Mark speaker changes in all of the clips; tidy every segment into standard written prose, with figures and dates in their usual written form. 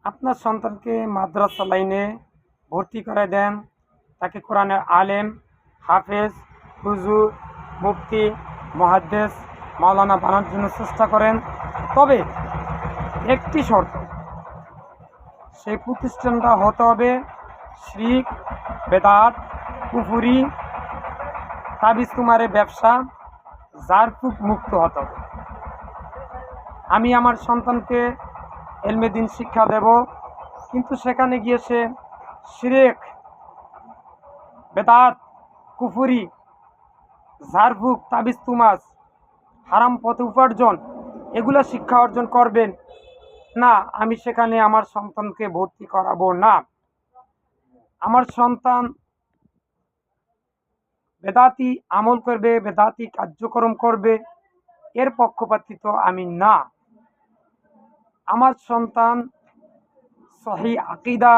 Speaker 1: আপনার সন্তানকে মাদ্রাসা লাইনে ভর্তি করে দেন, তাকে কোরআনের আলেম, হাফেজ, হুজুর, মুফতি, মুহাদ্দিস, মাওলানা বানানোর জন্য চেষ্টা করেন। তবে একটি শর্ত, সেই প্রতিষ্ঠানটা হতে হবে শিরক, বেদাত, কুফরি, তাবিজ তুমারে ব্যবসা, জারফুক মুক্ত হতে হবে। আমি আমার সন্তানকে এলমে দ্বীন শিক্ষা দেব, কিন্তু সেখানে গিয়ে সে শিরক, বেদাত, কুফরি, ঝাড়ফুঁক, তাবিজ তুমাজ, হারাম পথে উপার্জন, এগুলা শিক্ষা অর্জন করবেন না, আমি সেখানে আমার সন্তানকে ভর্তি করাবো না। আমার সন্তান বেদাতি আমল করবে, বেদাতি কার্যক্রম করবে, এর পক্ষপাতিত্ব আমি না। আমার সন্তান সহি আকীদা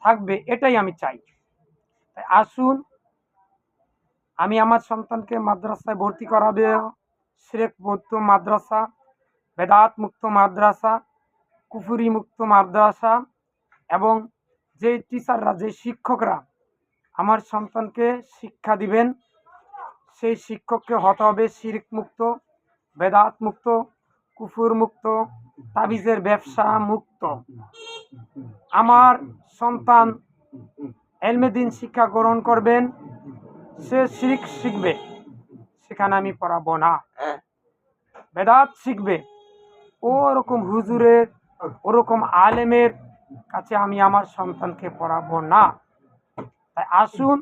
Speaker 1: থাকবে, এটাই আমি চাই। তাই আসুন, আমি আমার সন্তানকে মাদ্রাসায় ভর্তি করাবে, শিরক মুক্ত মাদ্রাসা, বেদাত মুক্ত মাদ্রাসা, কুফরি মুক্ত মাদ্রাসা, এবং যে টিচাররা, যে শিক্ষকরা আমার সন্তানকে শিক্ষা দিবেন, সেই শিক্ষককে হতে হবে শিরক মুক্ত, বেদাত মুক্ত, কুফর মুক্ত, তাবিজের ব্যবসা মুক্ত। আমার সন্তান এলমে দ্বীন শিক্ষা গ্রহণ করবেন, সে শিরক শিখবে, সেখানে আমি পড়াবো না। বেদাত শিখবে, ওরকম হুজুরের, ওরকম আলেমের কাছে আমি আমার সন্তানকে পড়াবো না। তাই আসুন,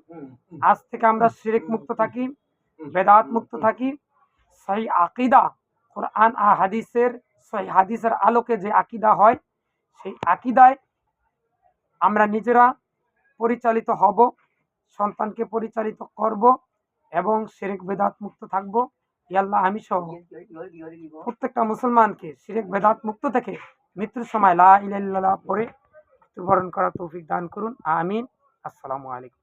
Speaker 1: আজ থেকে আমরা শিরক মুক্ত থাকি, বেদাত মুক্ত থাকি, সহি আকীদা, কোরআন আর হাদিসের, সহি হাদিসের আলোকে যে আকীদা হয়, সেই আকীদায় আমরা নিজেরা পরিচালিত হব, সন্তানকে পরিচালিত করব, এবং শিরক বেদাত মুক্ত থাকব। আল্লাহ আমি সহ প্রত্যেকটা মুসলমানকে শিরক বেদাত মুক্ত থেকে মৃত্যুর সময় লা ইলাহা ইল্লাল্লাহ পড়ে মৃত্যুবরণ করার তৌফিক দান করুন। আমিন। আসসালামু আলাইকুম।